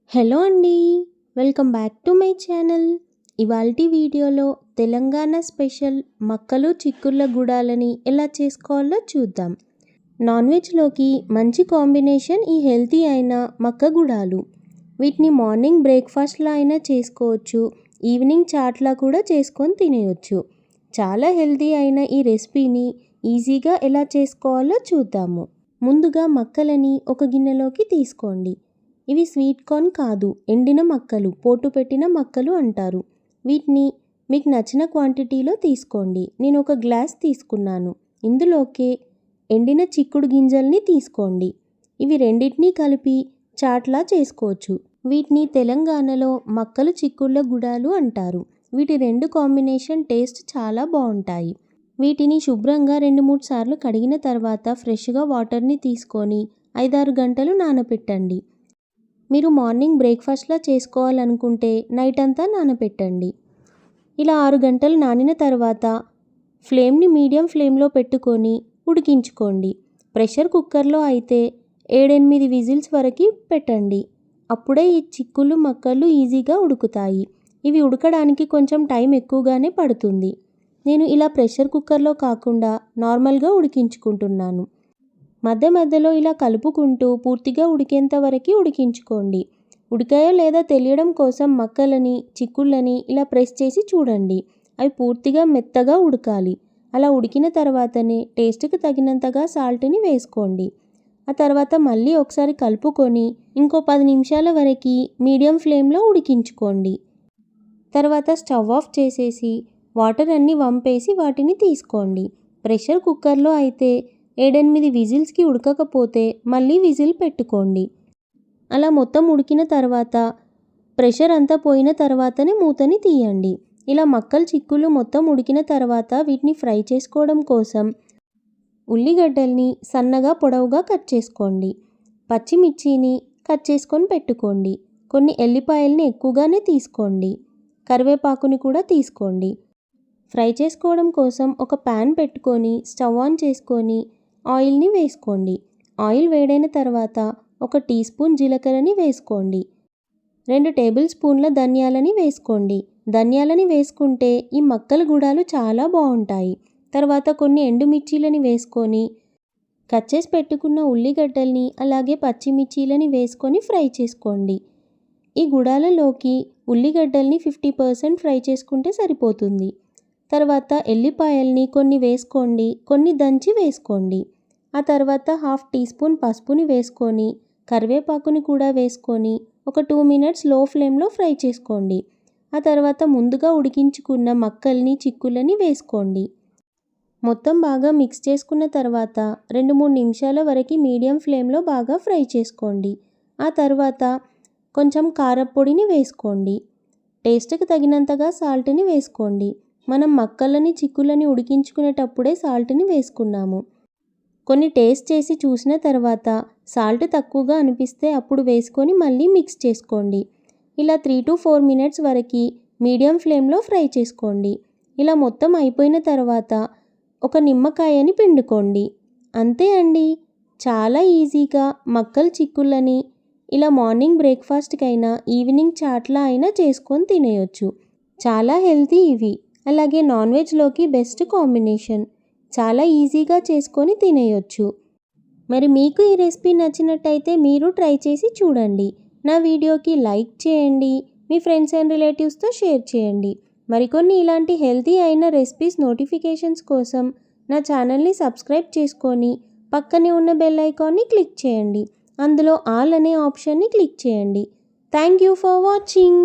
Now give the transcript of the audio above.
Hello అండి, welcome back to my channel. ఇవాల్టి వీడియోలో తెలంగాణ స్పెషల్ మక్కలు చిక్కుళ్ళ గుడాలని ఎలా చేసుకోవాలో చూద్దాం. నాన్ వెజ్లోకి మంచి కాంబినేషన్ ఈ హెల్తీ అయిన మక్క గుడాలు. వీటిని మార్నింగ్ బ్రేక్ఫాస్ట్లా అయినా చేసుకోవచ్చు, ఈవినింగ్ చాట్లా కూడా చేసుకొని తినేయొచ్చు. చాలా హెల్తీ అయిన ఈ రెసిపీని ఈజీగా ఎలా చేసుకోవాలో చూద్దాము. ముందుగా మక్కలని ఒక గిన్నెలోకి తీసుకోండి. ఇవి స్వీట్ కార్న్ కాదు, ఎండిన మక్కలు, పోటు పెట్టిన మక్కలు అంటారు. వీటిని మీకు నచ్చిన క్వాంటిటీలో తీసుకోండి. నేను ఒక గ్లాస్ తీసుకున్నాను. ఇందులోకే ఎండిన చిక్కుడు గింజల్ని తీసుకోండి. ఇవి రెండింటినీ కలిపి చాట్లా చేసుకోవచ్చు. వీటిని తెలంగాణలో మక్కలు చిక్కుళ్ళ గుడాలు అంటారు. వీటి రెండు కాంబినేషన్ టేస్ట్ చాలా బాగుంటాయి. వీటిని శుభ్రంగా 2-3 సార్లు కడిగిన తర్వాత ఫ్రెష్గా వాటర్ని తీసుకొని 5-6 గంటలు నానబెట్టండి. మీరు మార్నింగ్ బ్రేక్ఫాస్ట్లా చేసుకోవాలనుకుంటే నైట్ అంతా నానబెట్టండి. ఇలా 6 గంటలు నానిన తర్వాత ఫ్లేమ్ని మీడియం ఫ్లేమ్లో పెట్టుకొని ఉడికించుకోండి. ప్రెషర్ కుక్కర్లో అయితే 7-8 విజిల్స్ వరకు పెట్టండి. అప్పుడే ఈ చిక్కుళ్ళు మక్కలు ఈజీగా ఉడుకుతాయి. ఇవి ఉడకడానికి కొంచెం టైం ఎక్కువగానే పడుతుంది. నేను ఇలా ప్రెషర్ కుక్కర్లో కాకుండా నార్మల్గా ఉడికించుకుంటున్నాను. మధ్య మధ్యలో ఇలా కలుపుకుంటూ పూర్తిగా ఉడికేంత వరకు ఉడికించుకోండి. ఉడికాయో లేదా తెలియడం కోసం మక్కలని చిక్కుళ్ళని ఇలా ప్రెస్ చేసి చూడండి. అవి పూర్తిగా మెత్తగా ఉడకాలి. అలా ఉడికిన తర్వాతనే టేస్ట్కి తగినంతగా సాల్ట్ని వేసుకోండి. ఆ తర్వాత మళ్ళీ ఒకసారి కలుపుకొని ఇంకో 10 నిమిషాల వరకు మీడియం ఫ్లేమ్లో ఉడికించుకోండి. తర్వాత స్టవ్ ఆఫ్ చేసేసి వాటర్ అన్నీ వంపేసి వాటిని తీసుకోండి. ప్రెషర్ కుక్కర్లో అయితే 7-8 విజిల్స్కి ఉడకకపోతే మళ్ళీ విజిల్ పెట్టుకోండి. అలా మొత్తం ఉడికిన తర్వాత ప్రెషర్ అంతా పోయిన తర్వాతనే మూతని తీయండి. ఇలా మక్కలు చిక్కులు మొత్తం ఉడికిన తర్వాత వీటిని ఫ్రై చేసుకోవడం కోసం ఉల్లిగడ్డల్ని సన్నగా పొడవుగా కట్ చేసుకోండి. పచ్చిమిర్చిని కట్ చేసుకొని పెట్టుకోండి. కొన్ని ఎల్లిపాయల్ని ఎక్కువగానే తీసుకోండి. కరివేపాకుని కూడా తీసుకోండి. ఫ్రై చేసుకోవడం కోసం ఒక ప్యాన్ పెట్టుకొని స్టవ్ ఆన్ చేసుకొని ఆయిల్ని వేసుకోండి. ఆయిల్ వేడైన తర్వాత 1 టీ స్పూన్ జీలకర్రని వేసుకోండి. 2 టేబుల్ స్పూన్ల ధనియాలని వేసుకోండి. ధనియాలని వేసుకుంటే ఈ మక్కల గుడాలు చాలా బాగుంటాయి. తర్వాత కొన్ని ఎండుమిర్చీలని వేసుకొని కట్ చేసి పెట్టుకున్న ఉల్లిగడ్డల్ని అలాగే పచ్చిమిర్చీలని వేసుకొని ఫ్రై చేసుకోండి. ఈ గుడాలలోకి ఉల్లిగడ్డల్ని 50% ఫ్రై చేసుకుంటే సరిపోతుంది. తర్వాత ఎల్లిపాయల్ని కొన్ని వేసుకోండి, కొన్ని దంచి వేసుకోండి. ఆ తర్వాత 1/2 టీ స్పూన్ పసుపుని వేసుకొని కరివేపాకుని కూడా వేసుకొని ఒక 2 మినిట్స్ లో ఫ్లేమ్లో ఫ్రై చేసుకోండి. ఆ తర్వాత ముందుగా ఉడికించుకున్న మక్కల్ని చిక్కులని వేసుకోండి. మొత్తం బాగా మిక్స్ చేసుకున్న తర్వాత 2-3 నిమిషాల వరకు మీడియం ఫ్లేమ్లో బాగా ఫ్రై చేసుకోండి. ఆ తర్వాత కొంచెం కారపొడిని వేసుకోండి. టేస్ట్కి తగినంతగా సాల్ట్ని వేసుకోండి. మనం మక్కలని చిక్కులని ఉడికించుకునేటప్పుడే సాల్ట్ని వేసుకున్నాము. కొన్ని టేస్ట్ చేసి చూసిన తర్వాత సాల్ట్ తక్కువగా అనిపిస్తే అప్పుడు వేసుకొని మళ్ళీ మిక్స్ చేసుకోండి. ఇలా 3-4 మినిట్స్ వరకు మీడియం ఫ్లేమ్లో ఫ్రై చేసుకోండి. ఇలా మొత్తం అయిపోయిన తర్వాత ఒక నిమ్మకాయని పిండుకోండి. అంతే అండి, చాలా ఈజీగా మక్కలు చిక్కుళ్ళని ఇలా మార్నింగ్ బ్రేక్ఫాస్ట్కైనా ఈవినింగ్ చాట్లా అయినా చేసుకొని తినేయొచ్చు. చాలా హెల్తీ ఇవి. అలాగే నాన్ వెజ్లోకి బెస్ట్ కాంబినేషన్. చాలా ఈజీగా చేసుకొని తినేయొచ్చు. మరి మీకు ఈ రెసిపీ నచ్చినట్టయితే మీరు ట్రై చేసి చూడండి. నా వీడియోకి లైక్ చేయండి. మీ ఫ్రెండ్స్ అండ్ రిలేటివ్స్తో షేర్ చేయండి. మరికొన్ని ఇలాంటి హెల్తీ అయిన రెసిపీస్ నోటిఫికేషన్స్ కోసం నా ఛానల్ని సబ్స్క్రైబ్ చేసుకొని పక్కనే ఉన్న బెల్ ఐకాన్ని క్లిక్ చేయండి. అందులో ఆల్ అనే ఆప్షన్ని క్లిక్ చేయండి. Thank you for watching.